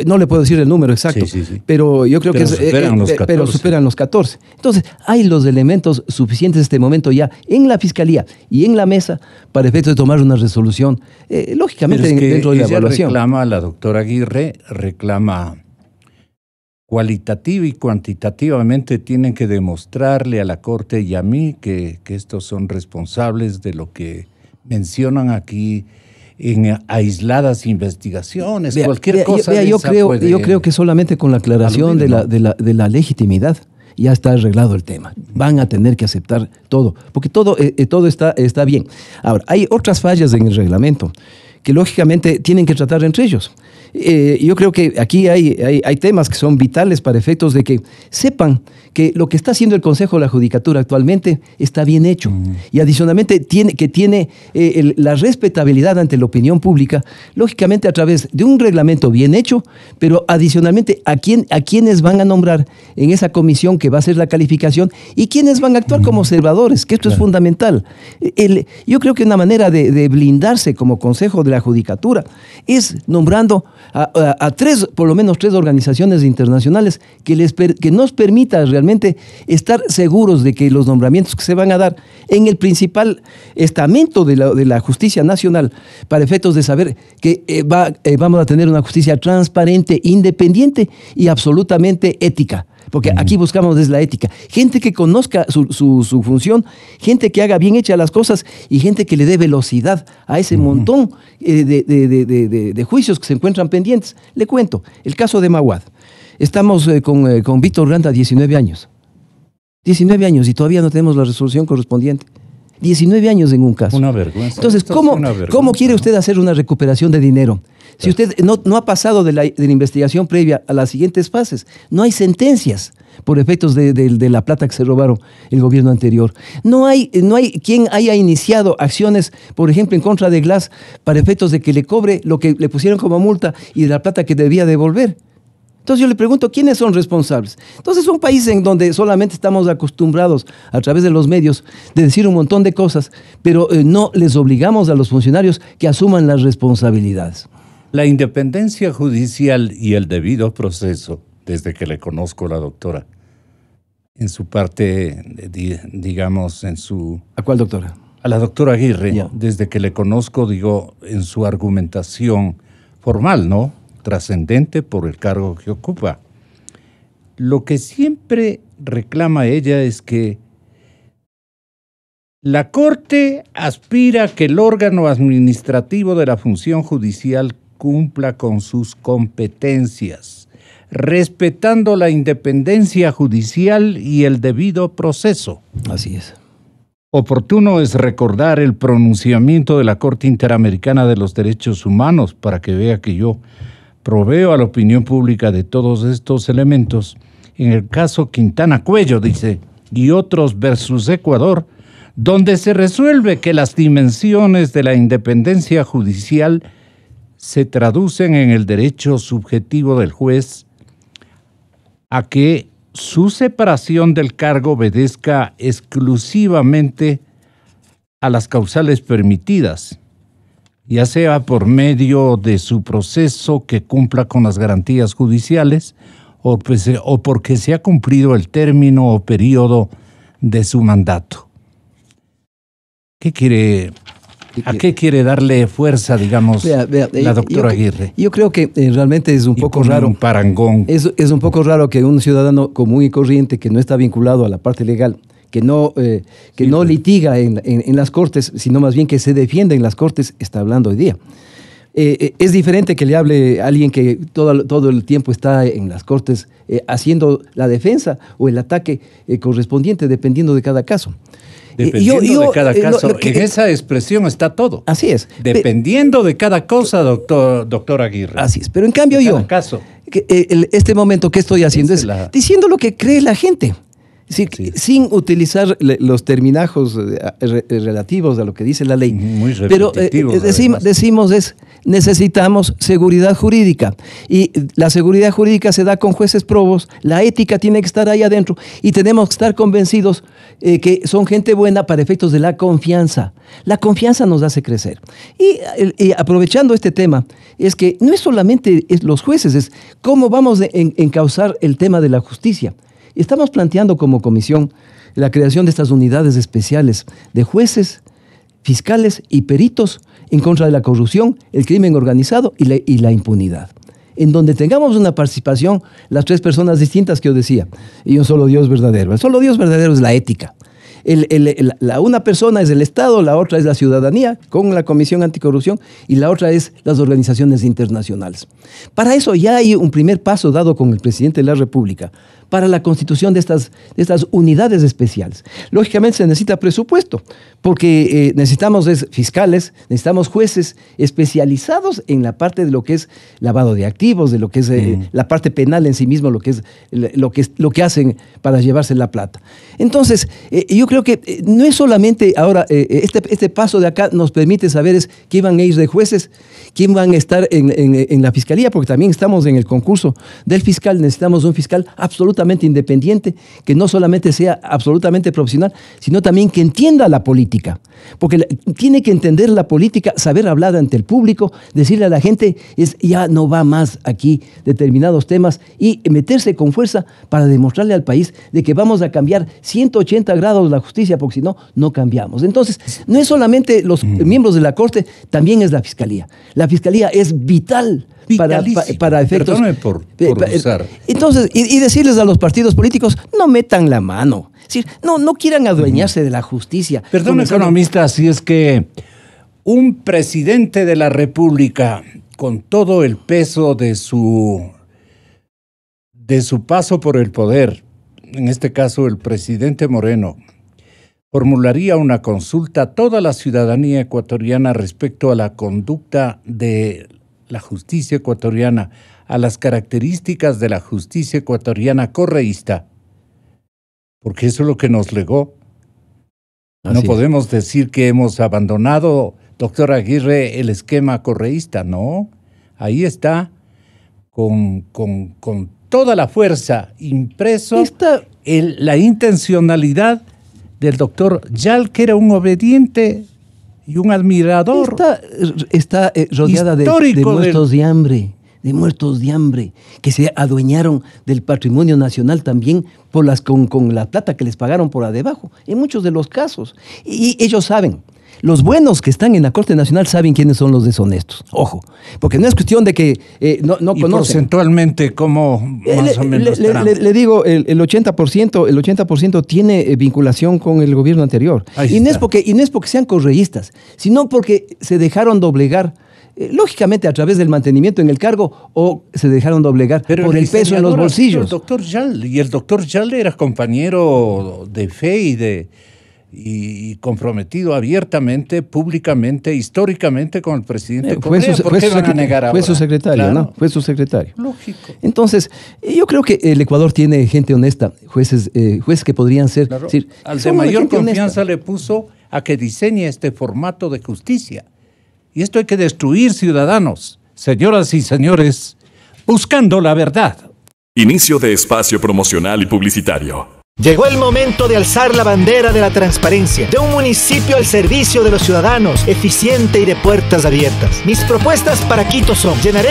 [SPEAKER 6] No le puedo decir el número exacto, pero yo creo que superan los 14. Entonces, hay los elementos suficientes en este momento ya en la Fiscalía y en la mesa para efecto de tomar una resolución, lógicamente dentro de la evaluación.
[SPEAKER 5] La doctora Aguirre reclama cualitativa y cuantitativamente tienen que demostrarle a la Corte y a mí que estos son responsables de lo que mencionan aquí en aisladas investigaciones, cualquier cosa.
[SPEAKER 6] Yo creo que solamente con la aclaración de la legitimidad ya está arreglado el tema. Van a tener que aceptar todo, porque todo está bien. Ahora, hay otras fallas en el reglamento que lógicamente tienen que tratar entre ellos. Yo creo que aquí hay temas que son vitales para efectos de que sepan que lo que está haciendo el Consejo de la Judicatura actualmente está bien hecho. Y adicionalmente tiene la respetabilidad ante la opinión pública, lógicamente a través de un reglamento bien hecho, pero adicionalmente a quienes van a nombrar en esa comisión que va a hacer la calificación y quienes van a actuar como observadores, que esto es fundamental. Yo creo que una manera de blindarse como Consejo de la Judicatura es nombrando a por lo menos tres organizaciones internacionales que nos permita realmente estar seguros de que los nombramientos que se van a dar en el principal estamento de la justicia nacional, para efectos de saber que vamos a tener una justicia transparente, independiente y absolutamente ética. Porque aquí buscamos desde la ética. Gente que conozca su función, gente que haga bien hechas las cosas y gente que le dé velocidad a ese montón de juicios que se encuentran pendientes. Le cuento, el caso de Maguad. Estamos con Víctor Granda 19 años. 19 años y todavía no tenemos la resolución correspondiente. 19 años en un caso.
[SPEAKER 5] Una vergüenza.
[SPEAKER 6] Entonces, ¿cómo quiere usted hacer una recuperación de dinero? Si usted no ha pasado de la investigación previa a las siguientes fases, no hay sentencias por efectos de la plata que se robaron el gobierno anterior. No hay quien haya iniciado acciones, por ejemplo, en contra de Glass, para efectos de que le cobre lo que le pusieron como multa y de la plata que debía devolver. Entonces yo le pregunto, ¿quiénes son responsables? Entonces es un país en donde solamente estamos acostumbrados a través de los medios de decir un montón de cosas, pero no les obligamos a los funcionarios que asuman las responsabilidades.
[SPEAKER 5] La independencia judicial y el debido proceso, desde que le conozco a la doctora, en su parte, digamos, en su...
[SPEAKER 6] ¿A cuál doctora?
[SPEAKER 5] A la doctora Aguirre,
[SPEAKER 6] Ya.
[SPEAKER 5] desde que le conozco, digo, en su argumentación formal, ¿no? Trascendente por el cargo que ocupa. Lo que siempre reclama ella es que la Corte aspira a que el órgano administrativo de la función judicial cumpla con sus competencias, respetando la independencia judicial y el debido proceso.
[SPEAKER 6] Así es.
[SPEAKER 5] Oportuno es recordar el pronunciamiento de la Corte Interamericana de los Derechos Humanos para que vea que yo proveo a la opinión pública de todos estos elementos. En el caso Quintana Cuello, dice, y otros versus Ecuador, donde se resuelve que las dimensiones de la independencia judicial se traducen en el derecho subjetivo del juez a que su separación del cargo obedezca exclusivamente a las causales permitidas, ya sea por medio de su proceso que cumpla con las garantías judiciales o porque se ha cumplido el término o periodo de su mandato. ¿A qué quiere darle fuerza, digamos, la doctora Aguirre?
[SPEAKER 6] Yo creo que realmente es un poco raro.
[SPEAKER 5] Un parangón.
[SPEAKER 6] Es un poco raro que un ciudadano común y corriente que no está vinculado a la parte legal, que no litiga en las cortes, sino más bien que se defiende en las cortes, está hablando hoy día. Es diferente que le hable a alguien que todo el tiempo está en las cortes haciendo la defensa o el ataque correspondiente, dependiendo de cada caso.
[SPEAKER 5] Dependiendo de cada caso. En esa expresión está todo.
[SPEAKER 6] Así es.
[SPEAKER 5] Dependiendo de cada cosa, doctor Aguirre.
[SPEAKER 6] Así es. Pero en cambio
[SPEAKER 5] caso.
[SPEAKER 6] Este momento que estoy haciendo es diciendo lo que cree la gente. Es decir, sin utilizar los terminajos relativos a lo que dice la ley.
[SPEAKER 5] Muy
[SPEAKER 6] pero
[SPEAKER 5] decimos
[SPEAKER 6] necesitamos seguridad jurídica. Y la seguridad jurídica se da con jueces probos, la ética tiene que estar ahí adentro y tenemos que estar convencidos que son gente buena para efectos de la confianza. La confianza nos hace crecer. Y aprovechando este tema, es que no es solamente los jueces, es cómo vamos a encauzar el tema de la justicia. Estamos planteando como comisión la creación de estas unidades especiales de jueces, fiscales y peritos en contra de la corrupción, el crimen organizado y la impunidad. En donde tengamos una participación, las tres personas distintas que yo decía, y un solo Dios verdadero. El solo Dios verdadero es la ética. Una persona es el Estado, la otra es la ciudadanía con la Comisión Anticorrupción y la otra es las organizaciones internacionales. Para eso ya hay un primer paso dado con el presidente de la República para la constitución de estas unidades especiales. Lógicamente se necesita presupuesto, porque necesitamos fiscales, necesitamos jueces especializados en la parte de lo que es lavado de activos, de lo que es la parte penal en sí mismo, lo que hacen para llevarse la plata. Entonces, yo creo que no es solamente ahora, este paso de acá nos permite saber quién van a ir de jueces, quién van a estar en la fiscalía, porque también estamos en el concurso del fiscal, necesitamos un fiscal absolutamente independiente, que no solamente sea absolutamente profesional, sino también que entienda la política, porque tiene que entender la política, saber hablar ante el público, decirle a la gente, ya no va más aquí determinados temas y meterse con fuerza para demostrarle al país de que vamos a cambiar 180 grados la justicia, porque si no, no cambiamos. Entonces, no es solamente los miembros de la Corte, también es la Fiscalía. La Fiscalía es vital para efectos.
[SPEAKER 5] Perdóname por usar.
[SPEAKER 6] Entonces, y decirles a los partidos políticos, no metan la mano. Es decir, no quieran adueñarse de la justicia.
[SPEAKER 5] Perdón, economista, si es que un presidente de la República, con todo el peso de su paso por el poder, en este caso el presidente Moreno, formularía una consulta a toda la ciudadanía ecuatoriana respecto a la conducta de la justicia ecuatoriana, a las características de la justicia ecuatoriana correísta, porque eso es lo que nos legó. No podemos decir que hemos abandonado, doctor Aguirre, el esquema correísta, no. Ahí está, con toda la fuerza impreso la intencionalidad del doctor Yal, que era un obediente y un admirador.
[SPEAKER 6] Está rodeada de muertos de hambre, de muertos de hambre, que se adueñaron del patrimonio nacional también con la plata que les pagaron por debajo, en muchos de los casos. Y ellos saben. Los buenos que están en la Corte Nacional saben quiénes son los deshonestos. Ojo, porque no es cuestión de que no
[SPEAKER 5] ¿Y
[SPEAKER 6] conocen.
[SPEAKER 5] Porcentualmente cómo más o menos
[SPEAKER 6] le digo, el 80% tiene vinculación con el gobierno anterior. Y no es porque sean correístas, sino porque se dejaron doblegar, lógicamente a través del mantenimiento en el cargo, o se dejaron doblegar por el peso en los bolsillos.
[SPEAKER 5] El doctor Yalde era compañero de fe y comprometido abiertamente, públicamente, históricamente con el presidente Correa. ¿Por qué van a negar ahora?
[SPEAKER 6] Fue su secretario, claro. ¿No? Fue su secretario.
[SPEAKER 5] Lógico.
[SPEAKER 6] Entonces, yo creo que el Ecuador tiene gente honesta, jueces que podrían ser...
[SPEAKER 5] Claro.
[SPEAKER 6] Decir,
[SPEAKER 5] al de mayor confianza le puso a que diseñe este formato de justicia. Y esto hay que destruir, ciudadanos, señoras y señores, buscando la verdad.
[SPEAKER 1] Inicio de espacio promocional y publicitario.
[SPEAKER 9] Llegó el momento de alzar la bandera de la transparencia, de un municipio al servicio de los ciudadanos, eficiente y de puertas abiertas. Mis propuestas para Quito son: llenaremos